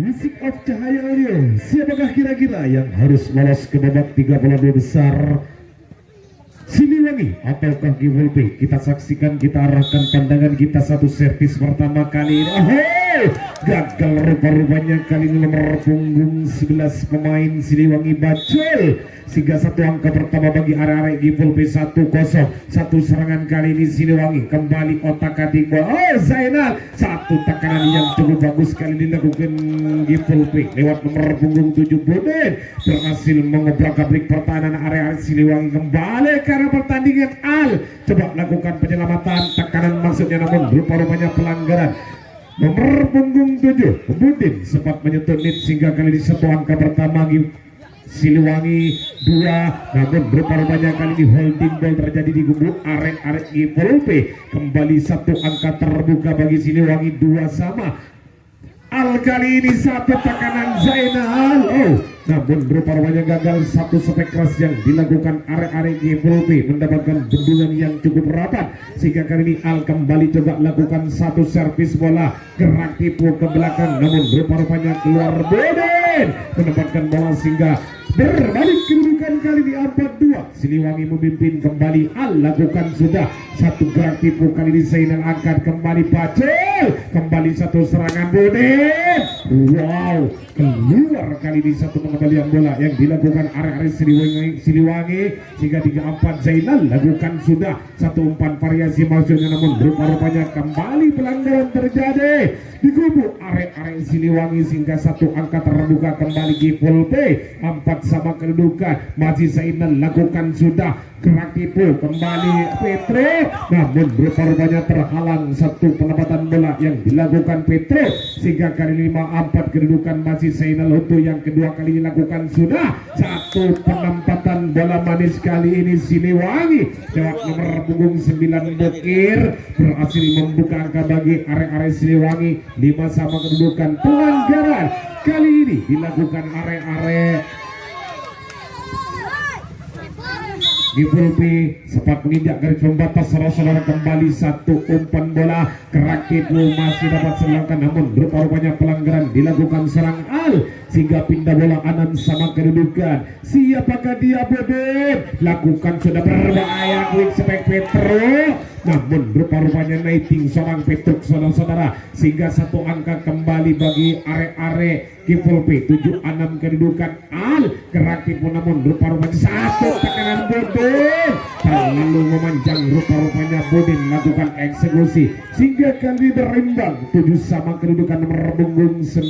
Music of Cahaya Audio. Siapakah kira-kira yang harus lolos ke babak 32 besar? Siliwangi ataukah Givolpe? Kita saksikan, kita arahkan pandangan kita satu servis pertama kali ini. Gagal rupa-rupanya kali ini nomor punggung 11 pemain Siliwangi Bacol. Sehingga satu angka pertama bagi arek-arek Givolpe 1-0. Satu serangan kali ini Siliwangi kembali otak-atik bola. Zainal, satu tekanan yang cukup bagus kali ini dilakukan Givolpe lewat nomor punggung 7 Boden berhasil mengobrak-abrik pertahanan arek-arek Siliwangi. Kembali karena pertandingan Al coba lakukan penyelamatan tekanan maksudnya, namun rupa-rupanya pelanggaran. Nomor punggung 7 Boden sempat menyentuh net sehingga kali ini satu angka pertama Siliwangi 2, namun rupa-rupanya kali ini holding ball terjadi di gumuk arek-arek Givolpe. Kembali satu angka terbuka bagi Siliwangi 2 sama. Al kali ini satu tekanan Zainal, namun rupa-rupanya gagal. Satu spek keras yang dilakukan arek-arek Givolpe mendapatkan bendungan yang cukup rapat sehingga kali ini Al kembali coba lakukan satu servis bola gerak tipu ke belakang, namun rupa-rupanya keluar Boden mendapatkan bola sehingga berbalik kedudukan kali ini 4-2. Siliwangi memimpin kembali. Al lakukan sudah satu gerak tipu kali ini Zainal angkat kembali Bacol, kembali satu serangan Boden. Wow, keluar kali ini satu pengembalian bola yang dilakukan arek-arek Siliwangi sehingga 3-4. Zainal lakukan sudah satu umpan variasi maksudnya, namun rupa-rupanya kembali pelanggaran terjadi di kubu arek-arek Siliwangi sehingga satu angka terbuka kembali Givolpe 4 sama kedudukan. Masih Zainal lakukan sudah gerak tipu kembali Petro, namun rupa-rupanya terhalang satu penempatan bola yang dilakukan Petro sehingga kali 5-4 kedudukan. Masih Zainal untuk yang kedua kali dilakukan sudah satu penempatan bola manis kali ini Siliwangi lewat nomor punggung 9 Bokir berhasil membuka angka bagi arek-arek Siliwangi 5 sama kedudukan. Pelanggaran kali ini dilakukan arek-arek Givolpe sempat menginjak garis pembatas. Saudara-saudara, kembali satu umpan bola kerak tipu masih dapat selangkan, namun rupa-rupanya pelanggaran dilakukan serang Al sehingga pindah bola Anan sama kedudukan. Siapakah dia? Boden lakukan sudah berbahaya quick spek Petro, namun rupa-rupanya naiting seorang Petruk saudara-saudara sehingga satu angka kembali bagi arek-arek Givolpe 7-6 kedudukan. Al gerak tipu namun rupa-rupanya satu tekanan Boden terlalu memanjang. Rupa-rupanya Boden lakukan eksekusi sehingga kali berimbang 7 sama kedudukan nomor punggung 9.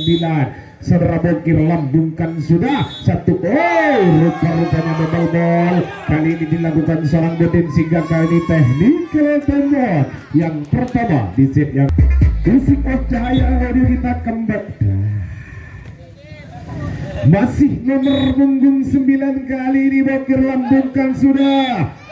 Saudara Bokir lambungkan sudah satu. Rupa-rupanya double ball kali ini dilakukan seorang Boden sehingga kali ini technical tombol yang pertama di set yang Music of Cahaya Audio. Kita kembali masih nomor punggung 9 kali ini Bokir lambungkan sudah.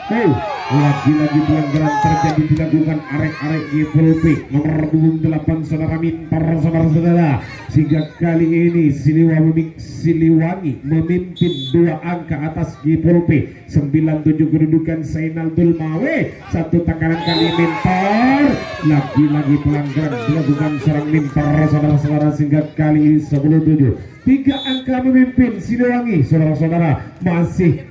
Lagi-lagi pelanggaran terjadi dilakukan arek-arek Givolpe nomor punggung 8 saudara Mintar saudara-saudara sehingga kali ini Siliwangi memimpin 2 angka atas Givolpe 9-7 kedudukan. Zainal Dulmawe satu tekanan kali Mintar, lagi-lagi pelanggaran dilakukan serang Mintar saudara-saudara sehingga kali ini 10-7. 3 angka memimpin Siliwangi saudara-saudara. Masih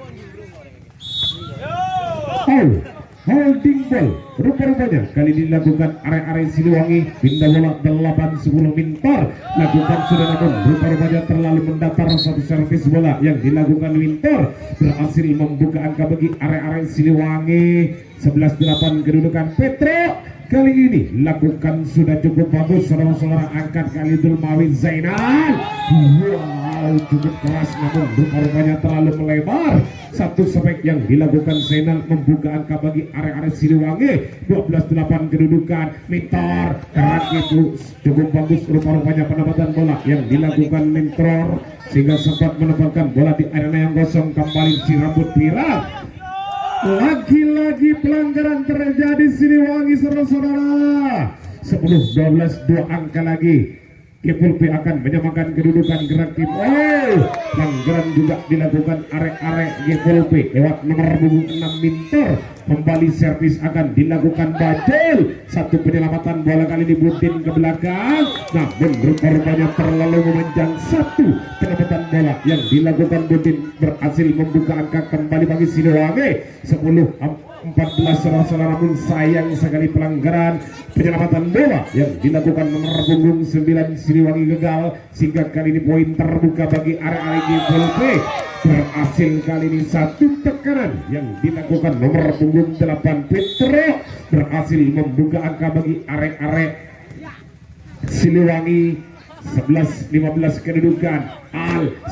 holding ball rupa-rupanya kali dilakukan arek-arek Siliwangi. Pindah bola 8-10 Mintar lakukan sudah, namun rupa-rupanya terlalu mendatar. Satu servis bola yang dilakukan Mintar berhasil membuka angka bagi arek-arek Siliwangi 11-8 kedudukan. Petro kali ini lakukan sudah cukup bagus saudara-saudara, angkat kali Dulmawi Zainal. Wow, cukup keras namun rupa-rupanya terlalu melebar. Satu spek yang dilakukan Zainal membuka angka bagi arek-arek Siliwangi 12-8 kedudukan. Mintar kerak itu cukup bagus. Rupa-rupanya penempatan bola yang dilakukan Mintar sehingga sempat menempatkan bola di arena yang kosong. Kembali si rambut pirang. Lagi-lagi pelanggaran terjadi Siliwangi saudara-saudara. 10-12 2 angka lagi. Gepulpe akan menyamakan kedudukan gerak tim. Pelanggaran juga dilakukan arek-arek Gepulpe lewat nomor punggung 6 Minter. Kembali servis akan dilakukan Bajel. Satu penyelamatan bola kali ini Budin ke belakang, namun rupanya terlalu memanjang. Satu penyelamatan bola yang dilakukan Budin berhasil membuka angka kembali bagi Siliwangi 10-14 saudara-saudara. Namun sayang sekali pelanggaran penyelamatan bola yang dilakukan nomor punggung 9 Siliwangi gagal, sehingga kali ini poin terbuka bagi arek-arek Gepulpe. Berhasil kali ini satu tekanan yang dilakukan nomor punggung 8 Petro berhasil membuka angka bagi arek-arek Siliwangi. 11-15 kedudukan.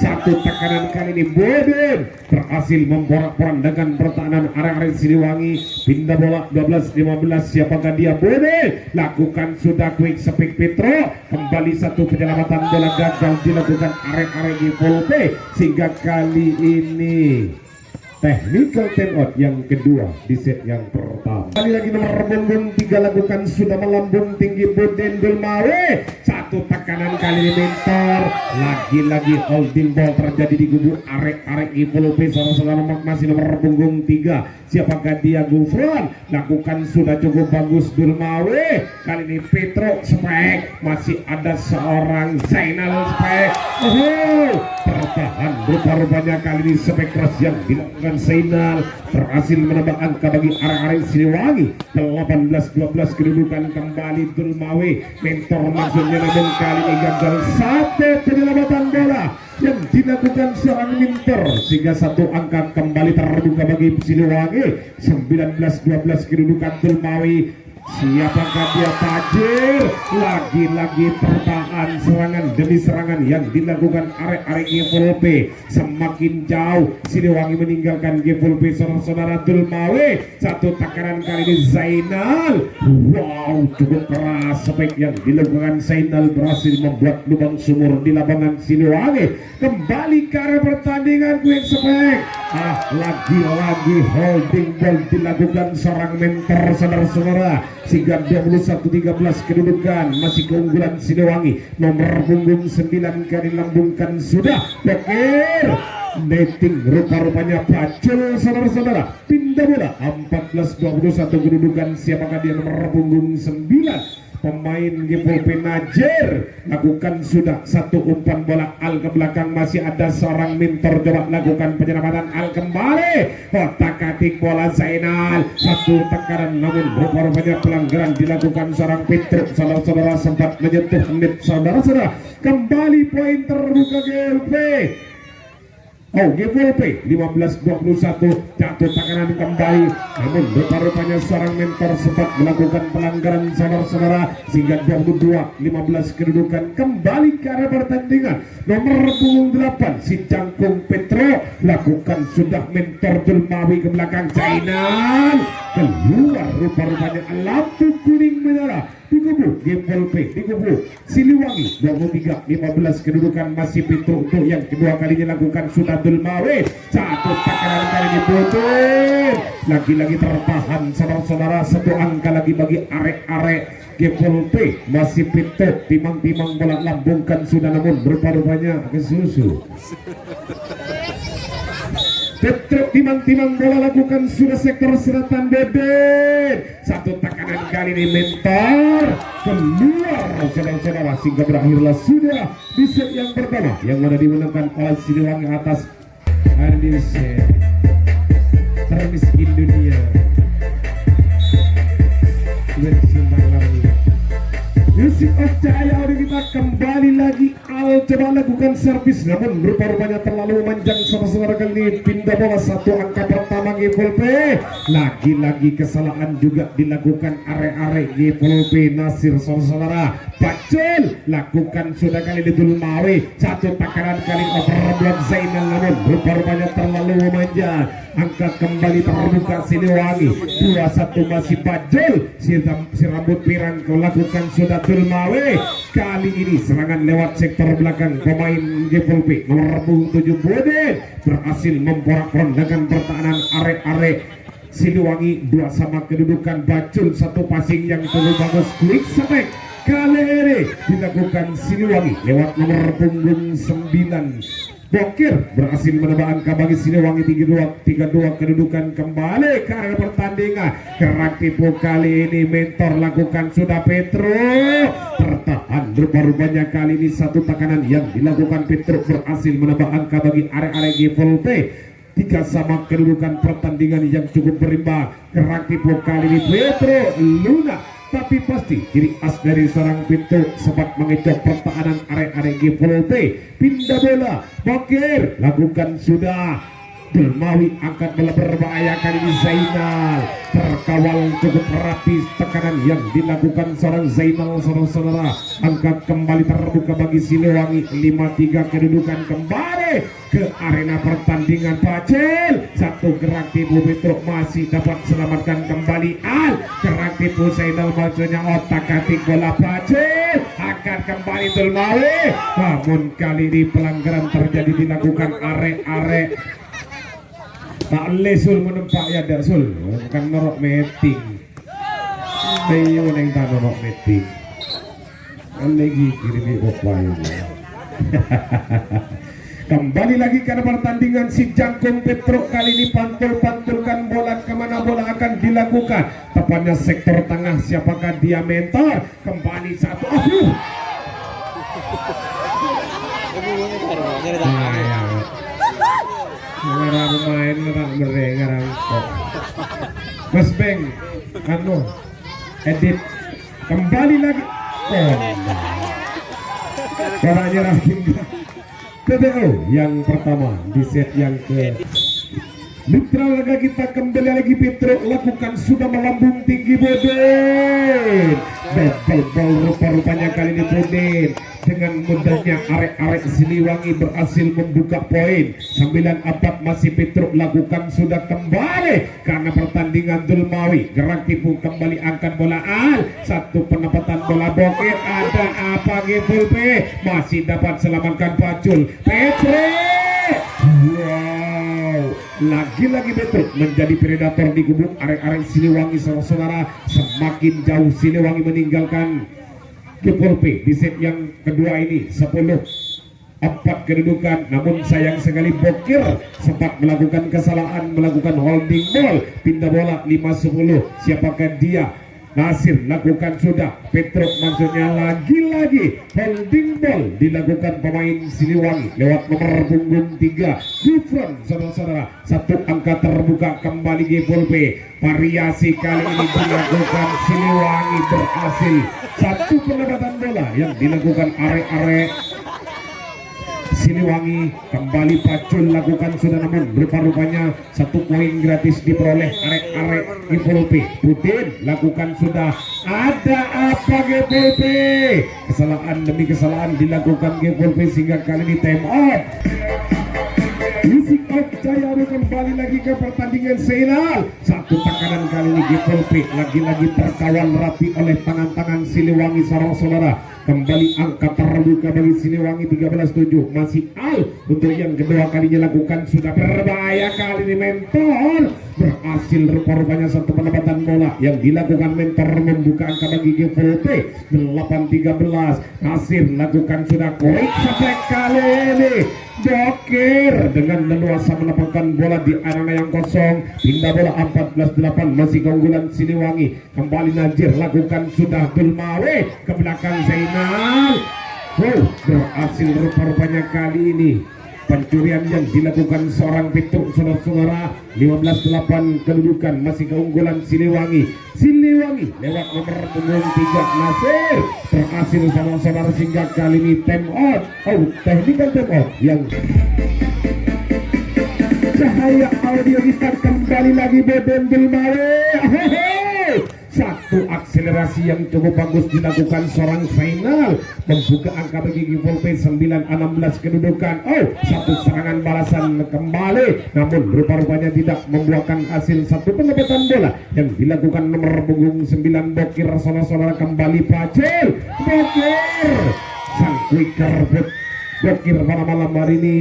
Satu tekanan kali ini Bodin berhasil memporak-porandakan pertahanan arek-arek Siliwangi. Pindah bola 12-15, siapakah dia? Bodin lakukan sudah quick speak Petro. Kembali satu penyelamatan bola gagal dilakukan arek-arek Gepulpe, sehingga kali ini technical timeout yang kedua di set yang pertama. Kali lagi nomor punggung 3 lakukan sudah melambung tinggi Budin Dulmawe. Satu tekanan kali ini Mentor. Lagi-lagi holding ball terjadi di kubu arek-arek Gepulpe. Saudara-saudara masih nomor punggung 3. Siapakah dia? Gufron lakukan sudah cukup bagus Dulmawe. Kali ini Petro spek. Masih ada seorang Zainal spek. Tertahan rupa-rupanya kali ini spek keras yang dilakukan Zainal berhasil menambah angka bagi arek-arek Siliwangi. 18-12 kedudukan kembali Dulmawe. Mentor maksudnya, namun kali ini gagal. Satu penyelamatan bola yang dilakukan seorang Minter, sehingga satu angka kembali terbuka bagi Siliwangi. 19-12 kedudukan Dulmawe. Siapakah dia? Tajir. Lagi-lagi tertahan serangan demi serangan yang dilakukan arek-arek Gepulpe. Semakin jauh Siliwangi meninggalkan Gepulpe. Saudara-saudara Dulmawe. Satu takaran kali ini Zainal. Wow, cukup keras spek yang dilakukan Zainal berhasil membuat lubang sumur di lapangan Siliwangi. Kembali ke arah pertandingan quick spek. Lagi-lagi holding ball dilakukan seorang Mentor, saudara-saudara, sehingga 21-13 kedudukan masih keunggulan Siliwangi. Nomor punggung 9 kali lambungkan sudah Bekir netting rupa-rupanya Bacul, saudara-saudara. Pindah bola 14-21 kedudukan. Siapakah dia? Nomor punggung 9 pemain Gepulpe Najer lakukan sudah satu umpan bola ke belakang. Masih ada seorang Mintor coba lakukan penyelamatan kembali. Otak-atik bola Zainal. Satu tekanan, namun rupa-rupanya pelanggaran dilakukan seorang Petro. Saudara-saudara sempat menyentuh net. Saudara-saudara kembali poin terbuka Gepulpe. Gepulpe 15-21. Jatuh tekanan kembali, namun rupa-rupanya seorang Mentor sempat melakukan pelanggaran, saudara-saudara, sehingga 22-15 kedudukan kembali ke arah pertandingan. Nomor punggung 8 si Jangkung Petro lakukan sudah Mentor Dulmawi ke belakang. Zainal keluar, rupa-rupanya lampu kuning menyala di kubu Gepulpe, di kubu Siliwangi. 23-15 kedudukan masih Petro untuk yang kedua kalinya lakukan sudah Dulmawe. Satu takaran kali ini Budin lagi-lagi tertahan, saudara-saudara. Satu angka lagi bagi arek-arek Gepulpe. Masih Petro timang-timang bola lambungkan sudah, namun rupa-rupanya kesusu. Petro timang-timang bola lakukan sudah sektor selatan Budin. Satu tekanan kali ini Mentor keluar, saudara-saudara, sehingga berakhirlah sudah di set yang pertama yang mana dimenangkan oleh Siliwangi atas Indonesia termiskin dunia. Musik of Cahaya Odi kita kembali lagi. Coba lakukan servis, namun rupa-rupanya terlalu memanjang, saudara-saudara. Kali ini pindah bola satu angka pertama Gepulpe. Lagi-lagi kesalahan juga dilakukan arek-arek Gepulpe. Nasir, saudara-saudara. Bacul lakukan sudah kali di Dulmawe. Satu takaran kali overblock Zainal, namun rupa-rupanya terlalu memanjang. Angka kembali terbuka Siliwangi. 2-1 masih Bacul. Si rambut pirang melakukan sudah Dulmawe. Kali ini serangan lewat sektor belakang pemain Gepulpe. Nomor 7 Budin berhasil memporak-porandakan pertahanan arek-arek Siliwangi. 2 sama kedudukan. Bacul satu passing yang cukup bagus, quick spek kali ini dilakukan Siliwangi lewat nomor punggung 9. Bokir berhasil menambah angka bagi Siliwangi 32 kedudukan kembali ke area pertandingan. Gerak tipu kali ini mentor lakukan sudah Petro tertahan rupa-rupanya kali ini satu tekanan yang dilakukan Petro berhasil menambah angka bagi area-area G-Volp. 3 sama kedudukan pertandingan yang cukup berimbang. Gerak tipu kali ini Petro Luna, tapi pasti ciri khas dari seorang Petro sempat mengecoh pertahanan area-area G-Volp. Pindah bola Bokir lakukan sudah Delmawi angkat bola berbahaya kali ini Zainal terkawal cukup rapi tekanan yang dilakukan seorang Zainal. Saudara-saudara, angkat kembali terbuka bagi Siliwangi 5-3 kedudukan kembali ke arena pertandingan. Pacel satu gerak tipu Petro masih dapat selamatkan kembali gerak tipu Zainal maksudnya otak-atik bola Pacel akan kembali Delmawi, namun kali ini pelanggaran terjadi dilakukan are-are tak lesul menempak ya dak sul bukan norok meeting ayo neng tak norok meeting kan lagi kirim di opai. Kembali lagi karena pertandingan si Jangkung Petro kali ini pantul-pantulkan bola kemana bola akan dilakukan, tepatnya sektor tengah. Siapakah dia mentor? Kembali satu ngarang main ngarang ngarang kok Mas Beng edit kembali lagi caranya Rahim TDO yang pertama di set yang ke mitra laga kita. Kembali lagi Petro lakukan sudah melambung tinggi Boden, bebel bol rupa-rupanya kali ini Boden dengan mudahnya arek-arek Siliwangi berhasil membuka poin. 9-4 masih Petro lakukan sudah kembali karena pertandingan Delmawi. Gerak tipu kembali angkat bola satu penempatan bola Bokir. Ada apa G-Volp masih dapat selamatkan Pacul Petro. Wow, lagi-lagi Petro menjadi predator di gubuk arek-arek Siliwangi. Saudara-saudara, semakin jauh Siliwangi meninggalkan G-Volp di set yang kedua ini 10-4 kedudukan. Namun sayang sekali Bokir sempat melakukan kesalahan, melakukan holding ball, pindah bola 5-10. Siapakah dia? Nasir lakukan sudah Petro maksudnya lagi-lagi holding ball dilakukan pemain Siliwangi lewat nomor punggung 3 Gufron. Saudara-saudara, satu angka terbuka kembali G-Volp. Variasi kali ini dilakukan Siliwangi berhasil. Satu penempatan bola yang dilakukan are-are Siliwangi. Kembali Pacul lakukan sudah, namun rupa-rupanya satu poin gratis diperoleh arek-arek G-Volp. Pudin lakukan sudah. Ada apa G-Volp? Kesalahan demi kesalahan dilakukan G-Volp sehingga kali ini time out. Music of Jaya kembali lagi ke pertandingan final. Satu tekanan kali ini G-Volp lagi-lagi terkawal rapi oleh tangan-tangan Siliwangi. Saudara-saudara, kembali angka terbuka bagi Siliwangi 13-7 masih untuk yang kedua kalinya lakukan sudah berbahaya kali ini mentor berhasil rupa-rupanya satu penempatan bola yang dilakukan mentor membuka angka bagi G-Volp 8-13. Nasir lakukan sudah korek sampai kali ini Bokir dengan leluasa menempatkan bola di arena yang kosong. Pindah bola 14-8 masih keunggulan Siliwangi. Kembali Najir lakukan sudah Delmawi ke belakang Zainal. Berhasil rupa-rupanya kali ini pencurian yang dilakukan seorang Petro. Saudara-saudara, 15-8 kedudukan masih keunggulan Siliwangi. Siliwangi lewat nomor punggung 3 Nasir berhasil sama saudara sehingga kali ini time out. Technical time out yang cahaya audio kita kembali lagi Boden Delmawi. Satu akselerasi yang cukup bagus dilakukan seorang final membuka angka bagi G-Volp 9-16 kedudukan. Satu serangan balasan kembali, namun rupa-rupanya tidak membuahkan hasil. Satu penempatan bola yang dilakukan nomor punggung 9 Bokir. Saudara-saudara, kembali Pacil Bokir sang quicker Bokir pada malam hari ini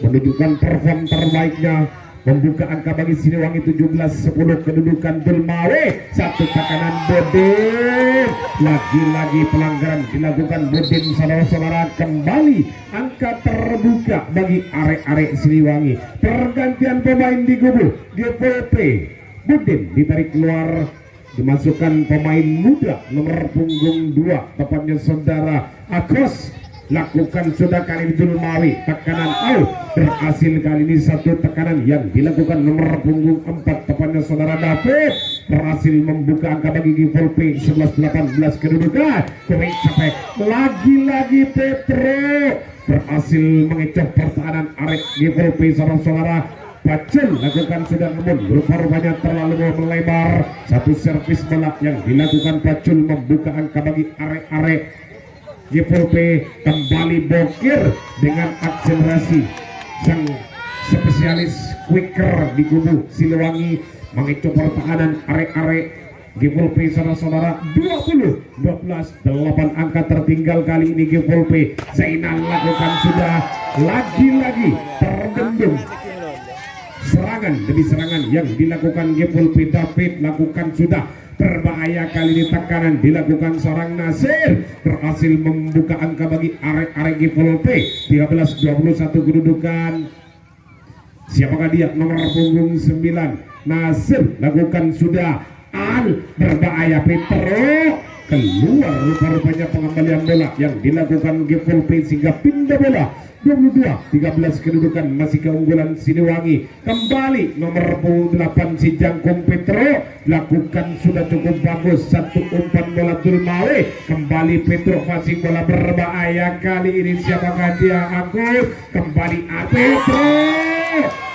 menunjukkan perform terbaiknya. membuka angka bagi Siliwangi 17-10 kedudukan Dulmawe. Satu tekanan Bodin, lagi-lagi pelanggaran dilakukan Bodin. Saudara-saudara, kembali angka terbuka bagi arek-arek Siliwangi. Pergantian pemain di kubu GPP. Bodin ditarik keluar, dimasukkan pemain muda nomor punggung 2, tepatnya saudara Akos. Lakukan sudah kali ini Dulmawi, tekanan out berhasil kali ini. Satu tekanan yang dilakukan nomor punggung 4, tepatnya saudara David, berhasil membuka angka bagi Givolpe. 11-18 kedudukan. Komik capek lagi-lagi Petro berhasil mengecoh pertahanan arek Givolpe. Saudara-saudara, Pacul lakukan sudah, namun rupa-rupanya terlalu melebar. Satu servis bola yang dilakukan Pacul membuka angka bagi arek-arek GPP. Kembali Bokir dengan akselerasi sang spesialis quicker di kubu Siliwangi mengecoh pertahanan arek-arek GPP. Saudara-saudara, 20-12, 8 angka tertinggal kali ini GPP. Zainal lakukan sudah, lagi-lagi terbendung serangan demi serangan yang dilakukan GPP. David lakukan sudah, berbahaya kali ini. Tekanan dilakukan seorang Nasir, berhasil membuka angka bagi arek-arek GPP. 13-21 kedudukan. Siapakah dia? Nomor punggung 9 Nasir lakukan sudah, Al berbahaya. Petro keluar, rupa-rupanya pengembalian bola yang dilakukan GPP sehingga pindah bola. 22-13 kedudukan, masih keunggulan Siliwangi. Kembali nomor 8 si Jangkung Petro lakukan sudah cukup bagus. Satu umpan bola Dulmawe. Kembali Petro, masih bola berbahaya kali ini. Siapakah dia? Agus kembali Petro.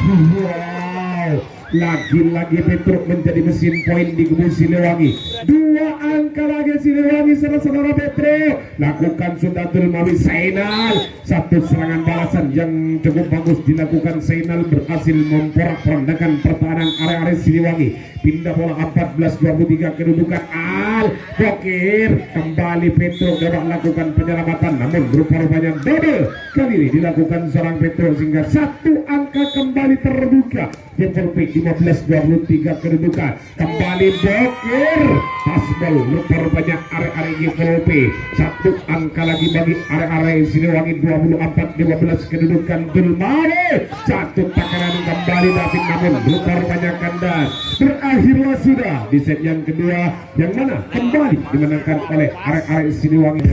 Wow, lagi-lagi Petro menjadi mesin poin di kubu Siliwangi. 2 angka lagi Siliwangi. Saudara-saudara, Petro lakukan sudah Dulmawi. Zainal, satu serangan balasan yang cukup bagus dilakukan. Zainal berhasil memporak-porandakan pertahanan area-area Siliwangi. Pindah bola 14-23 kedudukan. Al Bokir, kembali Petro dapat lakukan penyelamatan, namun rupa-rupanya double kali ini dilakukan seorang Petro sehingga satu angka kembali terbuka. GPP 15-23 kedudukan. Kembali Bokir, pasbol, rupa-rupanya area-area GPP. Satu angka lagi bagi area-area Siliwangi. 24-15 kedudukan. Dulmare, satu tekanan kembali David, namun rupa-rupanya kandas. Berakhirlah sudah di set yang kedua, yang mana kembali dimenangkan oleh area-area Siliwangi.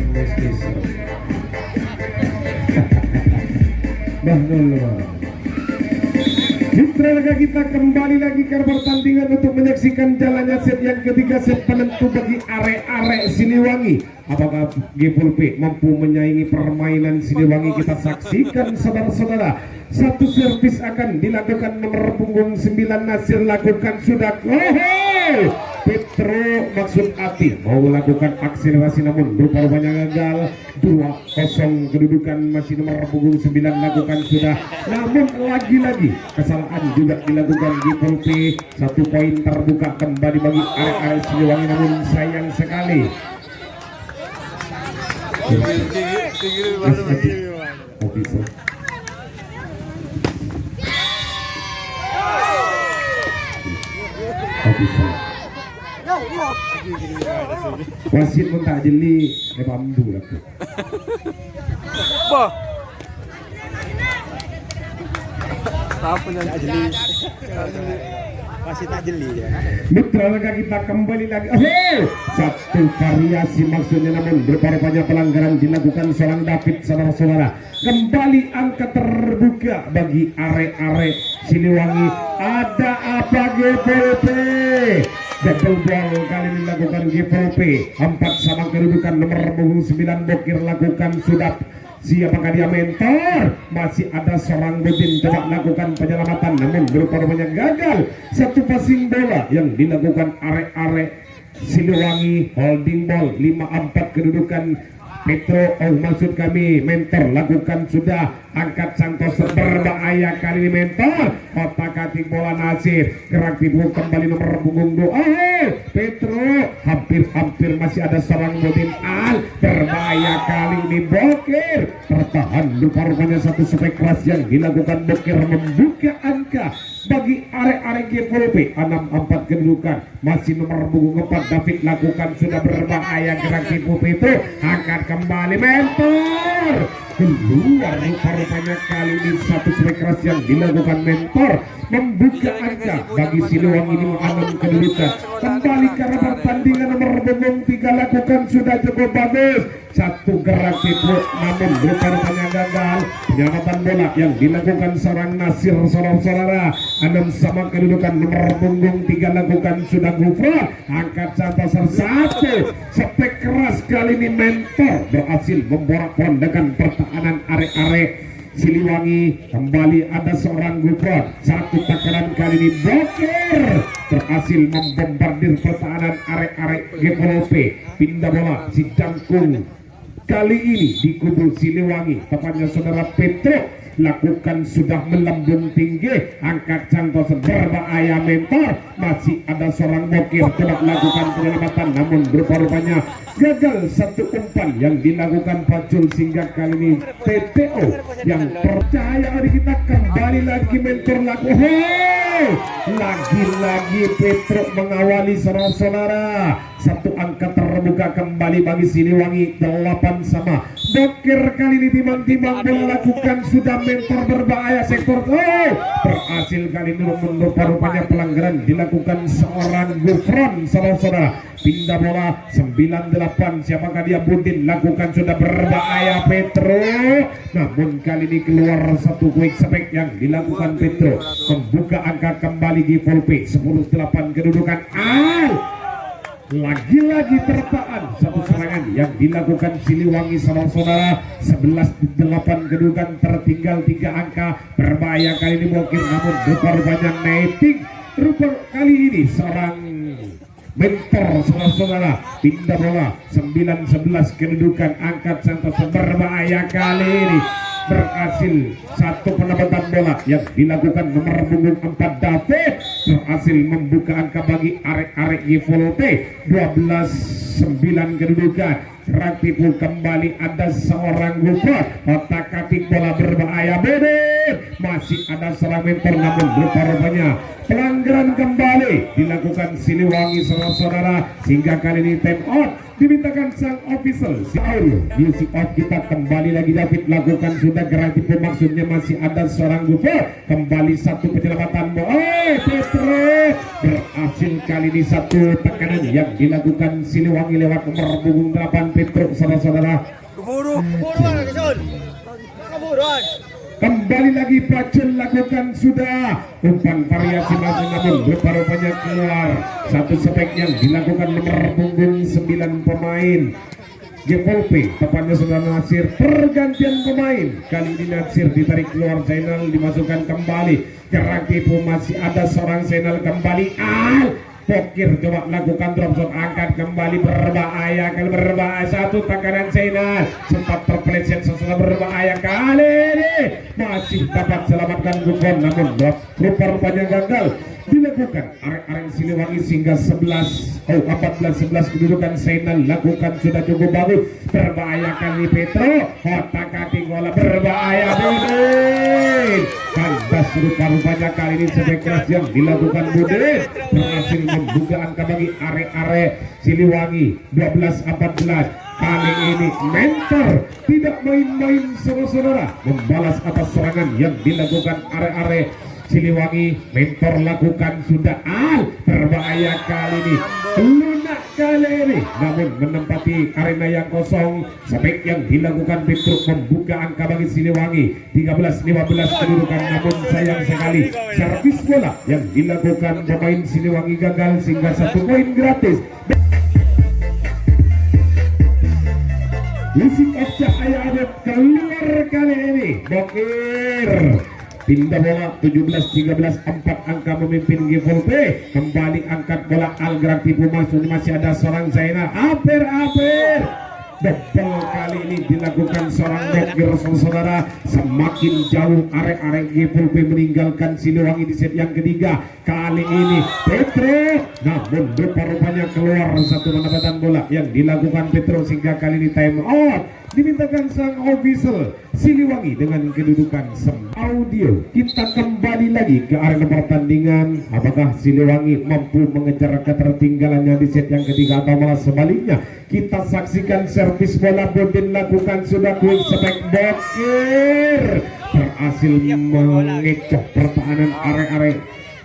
Mitra Lega kita kembali lagi ke pertandingan untuk menyaksikan jalannya set yang ketiga, set penentu bagi arek-arek Siliwangi. Apakah GPP mampu menyaingi permainan Siliwangi? Kita saksikan saudara-saudara. Satu servis akan dilakukan nomor punggung 9 Nasir, lakukan sudah. Petro maksud hati mau lakukan akselerasi, namun rupa-rupanya gagal. 2-0 kedudukan, masih nomor punggung 9 lakukan sudah, namun lagi-lagi kesalahan juga dilakukan GPP. 1 poin terbuka kembali bagi arek-arek Siliwangi, namun sayang sekali. Wasit pun tak jeli, bambu lah tu. Bah. Apa yang tak jeli? Masih tak jeli ya. Mitra Lega kita kembali lagi. Satu variasi maksudnya, namun rupa-rupanya pelanggaran dilakukan seorang David. Saudara-saudara, kembali angka terbuka bagi arek-arek Siliwangi. Ada apa GPP? Double ball kali ini dilakukan GPP. 4 sama kedudukan. Nomor punggung 9 Bokir lakukan sudah. Siapakah dia? Mentor. Masih ada seorang Budin coba lakukan penyelamatan, namun rupa-rupanya gagal. Satu passing bola yang dilakukan arek-arek Siliwangi. Holding ball 5-4 kedudukan. Petro, oh maksud kami mentor, lakukan sudah, angkat Santos berbahaya kali ini mentor, otak-atik bola Nasir, gerak tipu kembali nomor punggung 2. Oh Petro, hampir masih ada seorang Nurdin Al, berbahaya kali ini Bokir, tertahan rupanya satu spek keras yang dilakukan Bokir membuka angka bagi arek-arek GVP 64 kedudukan, masih nomor punggung 4 David lakukan sudah berbahaya, gerak tipu Petro, angkat kembali mentor, keluar rupanya kali ini satu spek keras yang dilakukan mentor membuka angka bagi Siliwangi ini 6 kedudukan, kembali karena pertandingan nomor punggung 3 lakukan sudah cukup bagus, satu gerak tipu namun rupanya gagal, penyelamatan bola yang dilakukan seorang Nasir saudara-saudara, 6 sama kedudukan, nomor punggung 3 lakukan sudah Gufron, angkat Santoser 1 spek keras kali ini mentor berhasil memborak-borandakan pertahanan arek-arek Siliwangi, kembali ada seorang Gufron, satu takaran kali ini Bokir berhasil membombardir pertahanan arek-arek GVP, pindah bola si Jangkung kali ini di kubu Siliwangi, tepatnya saudara Petro lakukan sudah melambung tinggi, angkat Santos berbahaya mentor, masih ada seorang Bokir coba lakukan penyelamatan namun rupanya gagal, satu umpan yang dilakukan Pacul sehingga kali ini TTO yang percaya hari kita kembali lagi mentor laku. Lagi-lagi Petro mengawali saudara-saudara, satu angka terbuka kembali bagi Siliwangi 8 sama. Bokir kali ini timbang-timbang bola lakukan sudah mentor berbahaya sektor, berhasil kali ini rupanya pelanggaran dilakukan seorang Gufron saudara-saudara, pindah bola 98, siapakah dia? Budin lakukan sudah berbahaya Petro, namun kali ini keluar satu quick spek yang dilakukan Petro membuka angka kembali di Volpe 10-8 kedudukan. Lagi-lagi tertahan satu serangan yang dilakukan Siliwangi saudara-saudara, 11-8 kedudukan, tertinggal 3 angka, berbahaya kali ini Bokir namun rupanya netting, kali ini seorang mentor saudara-saudara, pindah bola 9-11 kedudukan, angkat Santos berbahaya kali ini berhasil satu penempatan bola yang dilakukan nomor punggung 4 David berhasil membuka angka bagi arek-arek GVP 12-9 kedudukan. Ratipu kembali ada seorang Gufron, otak-atik bola berbahaya bener, masih ada seorang mentor namun rupanya pelanggaran kembali dilakukan Siliwangi saudara-saudara, sehingga kali ini time out dimintakan sang official si Audio music off. Kita kembali lagi David lakukan sudah gerak tipu, maksudnya masih ada seorang Gufron, kembali satu penyelamatan bola. Petro berhasil kali ini satu tekanan yang dilakukan Siliwangi lewat nomor punggung 8 Petro saudara-saudara. Kembali lagi Pacul lakukan sudah umpan variasi masing namun rupanya keluar satu spek yang dilakukan nomor punggung 9 pemain GVP, tepatnya saudara Nasir, pergantian pemain kali ini Nasir ditarik keluar, Zainal dimasukkan kembali, gerak tipu masih ada seorang Zainal kembali. Bokir coba lakukan drop shot, angkat kembali berbahaya kali berbahaya, satu takaran Zainal sempat terpeleset sesuatu berbahaya kali ini masih dapat selamatkan Gufron namun rupanya gagal dilakukan arek-arek Siliwangi sehingga 14-11 kedudukan Zainal lakukan sudah cukup bagus, berbahaya kali Petro, otak-atik bola berbahaya Budin, kandas rupanya kali ini sebek keras yang dilakukan Budin berhasil membuka angka bagi arek-arek Siliwangi 12-14. Kali ini mentor tidak main-main saudara-saudara membalas atas serangan yang dilakukan arek-arek Siliwangi. Mentor lakukan sudah berbahaya kali ini, lunak kali ini namun menempati arena yang kosong. Spek yang dilakukan Petro membuka angka bagi Siliwangi 13-15 kedudukan, namun sayang sekali servis bola yang dilakukan pemain Siliwangi gagal sehingga 1 poin gratis. Musik of Cahaya Adat keluar kali ini, Bokir pindah bola 17-13, 4 angka memimpin GVP, kembali angkat bola gerak tipu masih ada seorang Zainal, hampir double kali ini dilakukan seorang blokir saudara. Semakin jauh arek-arek GPLP meninggalkan Siliwangi di set yang ketiga. Kali ini Petro, namun rupa-rupanya keluar satu pendapatan bola yang dilakukan Petro sehingga kali ini time out dimintakan sang official Siliwangi dengan kedudukan audio. Kita kembali lagi ke arena pertandingan. Apakah Siliwangi mampu mengejar ketertinggalannya di set yang ketiga atau malah sebaliknya? Kita saksikan servis bola Bodin lakukan sudah quick spek bokir berhasil mengecoh pertahanan arek-arek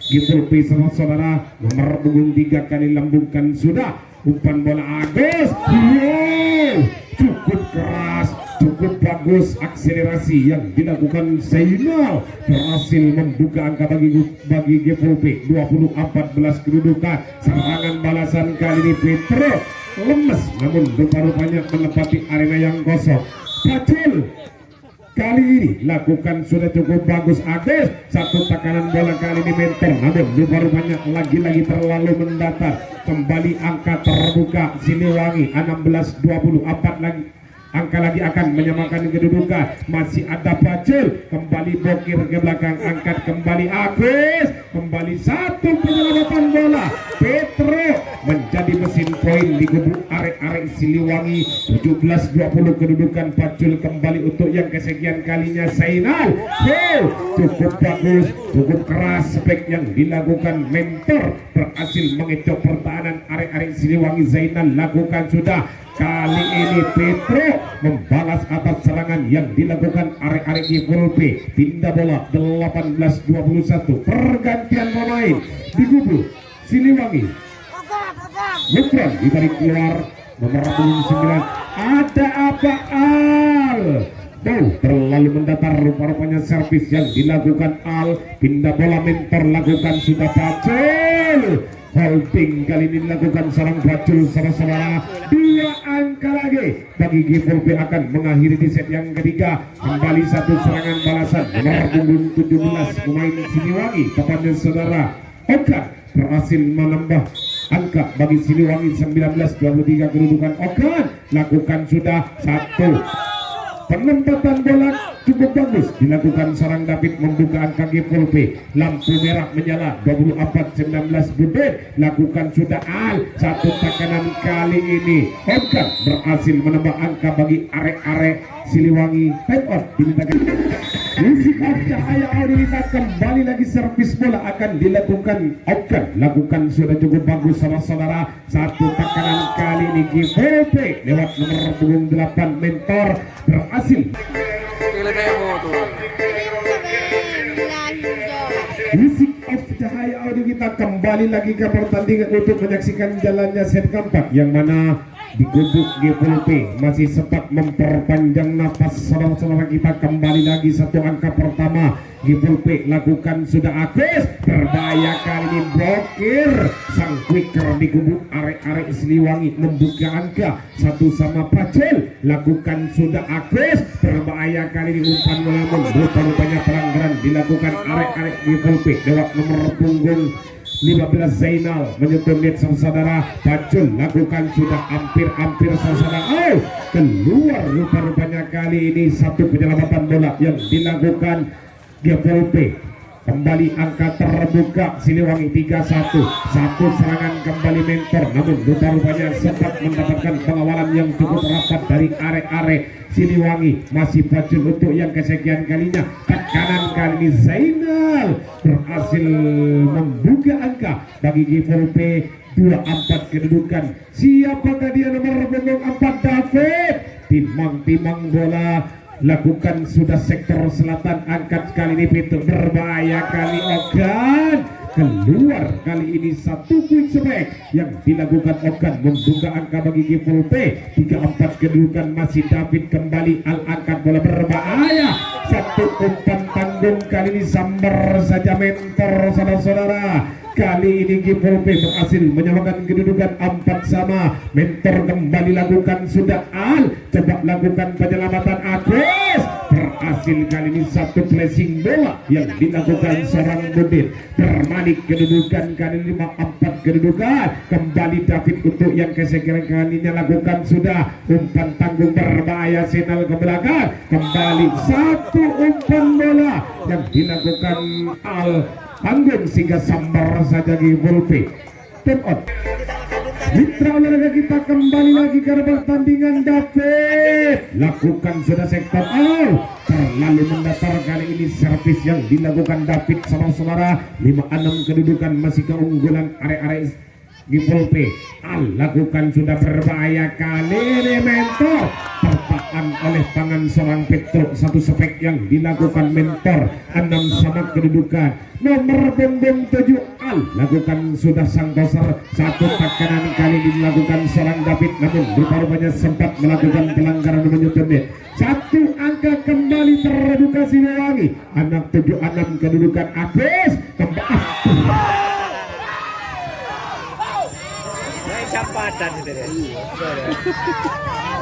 GPLP saudara. Nomor punggung 3 kali lambungkan sudah umpan bola Agus. Wow, cukup keras, cukup bagus akselerasi yang dilakukan Zainal berhasil membuka angka bagi GPLP 20-14 kedudukan. Serangan balasan kali ini Petro lemes namun rupa-rupanya menepati arena yang kosong. Pacul kali ini lakukan sudah cukup bagus Agus, satu tekanan bola kali ini mentor namun rupa-rupanya lagi-lagi terlalu mendatar. Kembali angka terbuka Siliwangi 16-24 lagi. Angka lagi akan menyamakan kedudukan. Masih ada Pacul, kembali bokir ke belakang, angkat kembali Agus, kembali satu penyelamatan bola. Petro menjadi mesin poin di kubu arek-arek Siliwangi. 17-20 kedudukan. Pacul kembali untuk yang kesekian kalinya. Zainal, cukup bagus, cukup keras spek yang dilakukan mentor berhasil mengecoh pertahanan arek-arek Siliwangi. Zainal lakukan sudah. Kali ini Petro membalas atas serangan yang dilakukan arek-arek GPLP. Pindah bola 18-21. Pergantian pemain di kubu Siliwangi. Nukron ditarik keluar nomor 9. Ada apa Al? Terlalu mendatar rupa-rupanya servis yang dilakukan Al. Pindah bola mentor lakukan sudah Pacul. Holding kali ini dilakukan seorang Pacul saudara. 2 angka lagi bagi GPLP akan mengakhiri di set yang ketiga. Kembali satu serangan balasan nomor punggung 17 pemain Siliwangi tepatnya saudara Oka berhasil menambah angka bagi Siliwangi 19-23 kedudukan. Okan lakukan sudah satu penempatan bola cukup bagus dilakukan seorang David membuka angka GPLP. Lampu merah menyala 24-19 Budin lakukan sudah Al, satu tekanan kali ini Okan berhasil menambah angka bagi arek-arek Siliwangi. Time out dimintakan. Musik cahaya audienita kembali lagi servis bola akan dilakukan Okan lakukan sudah cukup bagus saudara. Satu tekanan kali ini GPLP lewat nomor punggung 8 mentor berhasil. Musik of cahaya audio kita kembali lagi ke pertandingan untuk menyaksikan jalannya set keempat yang mana di gubuk GPLP masih sempat memperpanjang napas saudara-saudara kita. Kembali lagi satu angka pertama GPLP lakukan sudah Agus, berbahaya kali ini blokir sang quicker di gubuk arek-arek Siliwangi membuka angka satu sama Pacul lakukan sudah Agus, berbahaya kali ini umpan melamun rupa-rupanya pelanggaran dilakukan arek-arek GPLP lewat nomor punggung 15 Zainal menyentuh net saudara. Pacul lakukan sudah hampir saudara. Keluar rupa-rupanya kali ini satu penyelamatan bola yang dilakukan GPLP. Kembali angka terbuka Siliwangi 3-1. Satu serangan kembali mentor namun rupa-rupanya sempat mendapatkan pengawalan yang cukup rapat dari arek-arek Siliwangi. Masih Pacul untuk yang kesekian kalinya. Tekanan kali ini Zainal berhasil membuka angka bagi GPLP 24 kedudukan. Siapakah dia nomor punggung 4 David? Timang-timang bola lakukan sudah sektor selatan, angkat kali ini pintu berbahaya kali Okan keluar kali ini satu quick strike yang dilakukan Okan membuka angka bagi GPLP 34 kedudukan. Masih David kembali Al angkat bola berbahaya satu umpan tanggung kali ini sambar saja mentor saudara-saudara. Kali ini GPLP berhasil menyamakan kedudukan 4 sama. Mentor kembali lakukan sudah Al, coba lakukan penyelamatan Agus, berhasil kali ini satu placing bola yang dilakukan seorang Budin. Bermanik kedudukan kali 5-4 kedudukan. Kembali David untuk yang kesekian kalinya lakukan sudah umpan tanggung berbahaya Zainal ke belakang. Kembali satu umpan bola yang dilakukan Al Anggun sehingga sambar saja Givulpi. Time out. Mitra olahraga kita kembali lagi ke pertandingan. David lakukan sudah sektor out, terlalu mendatar kali ini servis yang dilakukan David saudara-saudara. 5-6 kedudukan masih keunggulan arek-arek Givulpi. Al lakukan sudah berbahaya kali ini mentor tertahan oleh tangan seorang Petro. Satu spek yang dilakukan mentor. 6 sama kedudukan. Nomor punggung 7 Al lakukan sudah sang koser. Satu tekanan kali dilakukan seorang David, namun rupa-rupanya sempat melakukan pelanggaran menit. Satu angka kembali terbuka Siliwangi. Anak 7-6 kedudukan Agus kembali.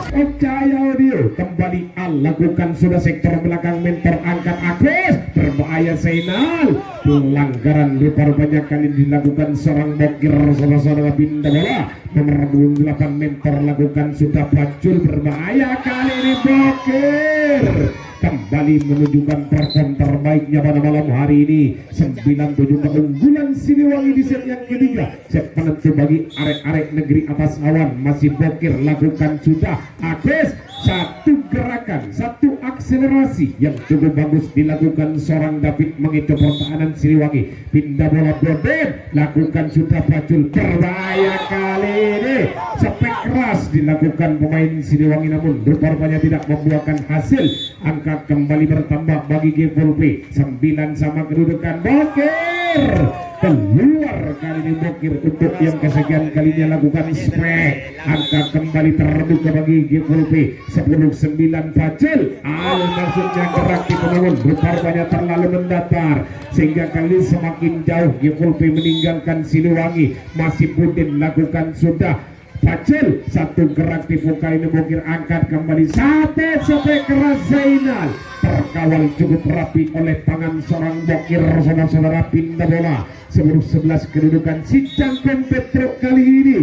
Percaya audio kembali Al lakukan sudah sektor belakang mentor angkat Agus berbahaya Zainal. Pelanggaran rupa-rupanya kali dilakukan seorang bokir saudara-saudara pindah bola. Nomor 28 mentor lakukan sudah Pacul berbahaya kali ini bokir. Kembali menunjukkan perform terbaiknya pada malam hari ini. 9-7 keunggulan Siliwangi di set yang ketiga. Set penentu bagi arek-arek negeri atas awan. Masih bokir lakukan sudah Agus. Satu gerakan, satu akselerasi yang cukup bagus dilakukan seorang David mengikat pertahanan Siliwangi. Pindah bola Boden lakukan sudah Pacul berbahaya kali ini. Spek keras dilakukan pemain Siliwangi, namun rupa-rupanya tidak membuahkan hasil. Angka kembali bertambah bagi Givulpi. 9 sama kedudukan bokir. Keluar kali ini bokir untuk yang kesekian kalinya lakukan spek. Angka kembali terbuka bagi Givulpi. 10-9 Pacul. Al maksudnya gerak di penonton rupa-rupanya terlalu mendatar sehingga kali semakin jauh Givulpi meninggalkan Siliwangi. Masih Budin lakukan sudah Pacul. Satu gerak di muka ini bokir angkat kembali. Satu sampai keras Zainal terkawal cukup rapi oleh tangan seorang bokir saudara-saudara pindah bola. 11 kedudukan si Cangkong Petro kali ini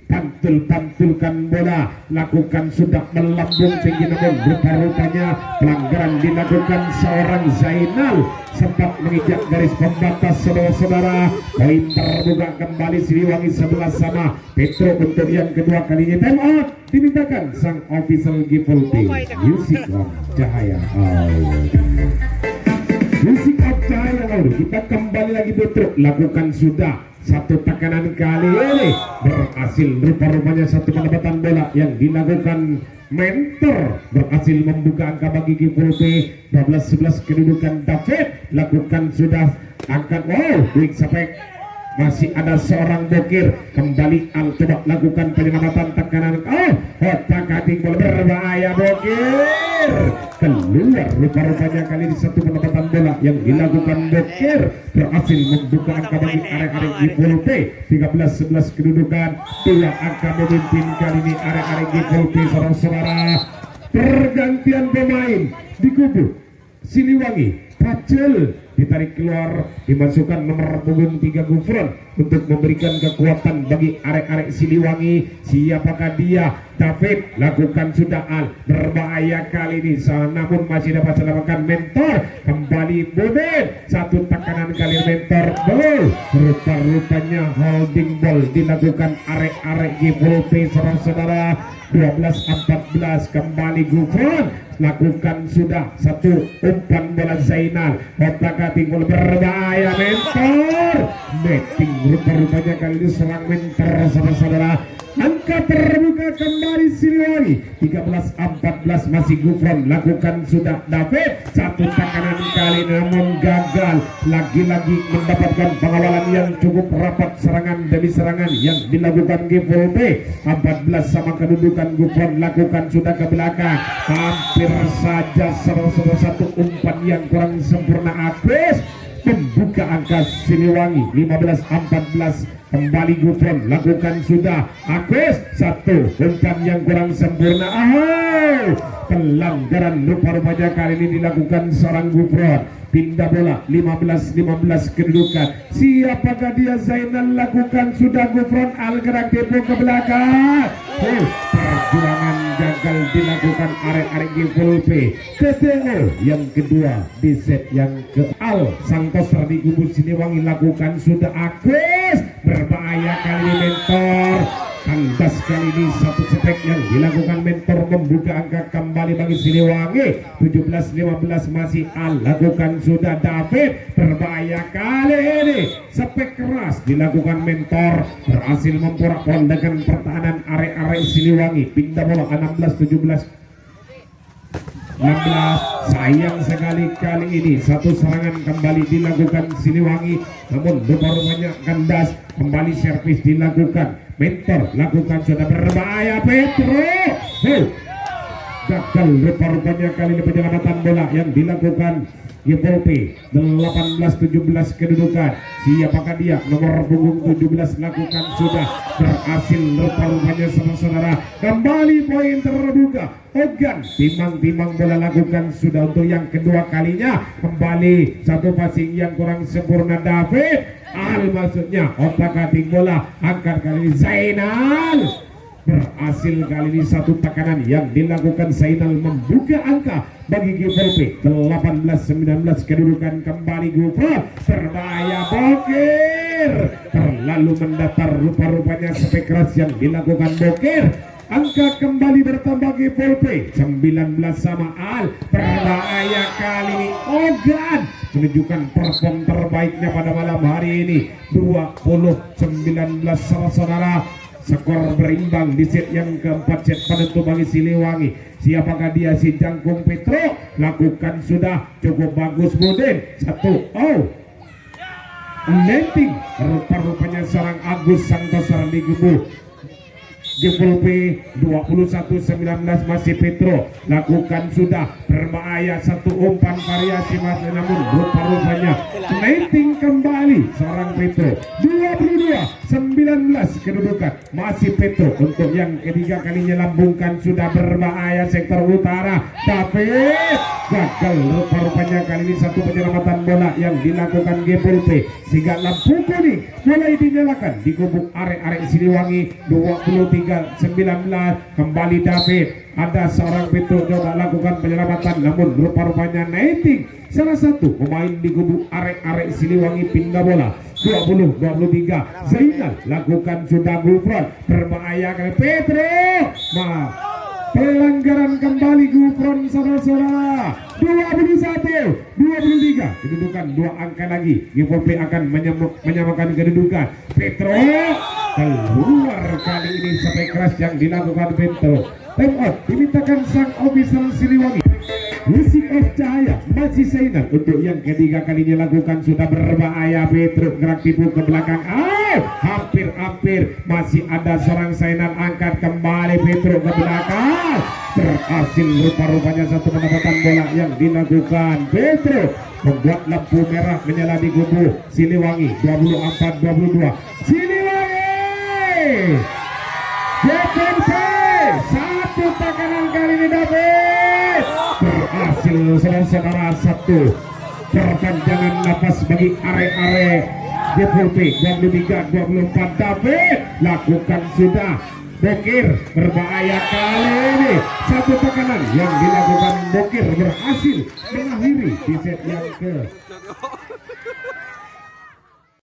pantul-pantulkan bola, lakukan sudah melambung tinggi, namun rupa-rupanya pelanggaran dilakukan seorang Zainal sempat menginjak garis pembatas saudara-saudara. Poin terbuka kembali Siliwangi 11 sama Petro untuk yang kedua kalinya. Time out dimintakan sang official Givulpi. Music of Cahaya out. Music of Cahaya out. Kita kembali lagi Petro lakukan sudah satu tekanan kali ini berhasil. Rupa-rupanya satu penempatan bola yang dilakukan mentor berhasil membuka angka bagi Givulpi. 12-11 kedudukan David lakukan sudah angkat. Wow, quick spek. Masih ada seorang bokir. Kembali Al coba lakukan penyelamatan tekanan. Oh, otak kating bola berbahaya bokir. Keluar rupa-rupanya kali ini satu penempatan bola yang dilakukan bokir berhasil membuka angka bagi arek-arek Givulpi. 13-11 kedudukan. 2 angka memimpin kali ini arek-arek Givulpi saudara-saudara. Pergantian pemain di kubu Siliwangi. Pacul ditarik keluar, dimasukkan nomor punggung 3 Gufron untuk memberikan kekuatan bagi arek-arek Siliwangi. Siapakah dia? David lakukan sudah Al berbahaya kali ini, namun masih dapat selamatkan mentor. Kembali Boden, satu tekanan kali mentor ball. Rupa-rupanya holding ball dilakukan arek-arek Givulpi saudara-saudara. 12-14 kembali Gufron lakukan sudah satu umpan bola Zainal. Otak timbul berbahaya mentor. Betting rupa-rupanya kali ini serang mentor saudara-saudara. Angka terbuka kembali Siliwangi. 13-14 masih Gufron lakukan sudah David. Satu tekanan kali namun gagal. Lagi-lagi mendapatkan pengawalan yang cukup rapat serangan demi serangan yang dilakukan Givulpi. 14 sama kedudukan Gufron lakukan sudah ke belakang. Hampir saja satu umpan yang kurang sempurna Agus membuka angka Siliwangi. 15-14 kembali Gufron lakukan sudah Agus. Satu umpan yang kurang sempurna. Pelanggaran rupa-rupanya kali ini dilakukan seorang Gufron. pindah bola 15-15 kedudukan. Siapakah dia? Zainal lakukan, sudah Gufron Al gerak tempo ke belakang. Perjuangan gagal dilakukan arek-arek Gipulpe. TTO yang kedua di set yang ke Al Santosa di kubu Siliwangi lakukan, sudah Agus berbahaya kali mentor. Kandas kali ini satu step yang dilakukan mentor membuka angka kembali bagi Siliwangi. 17-15 masih Al lakukan, sudah David berbahaya kali ini. Spek keras dilakukan mentor, berhasil memporak-porandakan pertahanan arek-arek Siliwangi. Pindah bola 16-17 16. Sayang sekali kali ini satu serangan kembali dilakukan Siliwangi, namun rupa-rupanya kandas. Kembali servis dilakukan, mentor lakukan, sudah berbahaya Petro. Gagal rupa-rupanya kali ini penyelamatan bola yang dilakukan Gipolpe. 18-17 kedudukan. Siapakah dia? Nomor punggung 17 lakukan, sudah berhasil rupa-rupanya saudara-saudara. Kembali poin terbuka. Ogan timang-timang bola lakukan, sudah untuk yang kedua kalinya. Kembali satu passing yang kurang sempurna David Al, maksudnya otak-atik bola. Angkat kali ini Zainal, berhasil kali ini satu tekanan yang dilakukan Zainal membuka angka bagi Gipolpe. 18-19 kedudukan. Kembali Gufron berbahaya Bokir, terlalu mendatar rupa-rupanya spek keras yang dilakukan Bokir. Angka kembali bertambah Gipolpe 19 sama Al, berbahaya kali ini Ogan menunjukkan perform terbaiknya pada malam hari ini. 20-19 saudara-saudara. Skor berimbang di set yang keempat, set penentu bagi Siliwangi. Siapakah dia? Si Jangkung Petro lakukan, sudah cukup bagus Budin. 1-0 Lenting rupa-rupanya serang Agus Santosa di kubu Gipolpe. 21-19 masih Petro lakukan, sudah berbahaya satu umpan variasi masih, namun rupa-rupanya Lenting kembali seorang Petro. 22-19 kedudukan masih Petro untuk yang ketiga kalinya lambungkan, sudah berbahaya sektor utara. Tapi gagal rupa-rupanya kali ini satu penyelamatan bola yang dilakukan Gipolpe, sehingga lampu kuning mulai dinyalakan di kubu arek-arek Siliwangi. 23-19 kembali David. Ada seorang Petro coba lakukan penyelamatan, namun rupa-rupanya Naiting salah satu pemain di kubu arek-arek Siliwangi pindah bola. 20-23 Zainal lakukan, sudah Gufron berbahaya kali Petro. Pelanggaran kembali Gufron saudara-saudara. 21-23 kedudukan, dua angka lagi. Gipolpe akan menyamakan kedudukan. Petro keluar kali ini sampai keras yang dilakukan Petro. Time out dimintakan sang official Siliwangi. Musik of Cahaya masih Zainal untuk yang ketiga kalinya lakukan, sudah berbahaya Petro gerak tipu ke belakang. Hampir masih ada seorang Zainal, angkat kembali Petro ke belakang. Berhasil rupa-rupanya satu pendapatan bola yang dilakukan Petro, membuat lampu merah menyala di kubu Siliwangi. 24-22 Siliwangi. Satu tekanan kali ini David berhasil saudara-saudara. Satu perpanjangan nafas bagi arek-arek Gipolpe. 23-24 David lakukan, sudah Bokir berbahaya kali ini. Satu tekanan yang dilakukan Bokir berhasil mengakhiri di set yang ke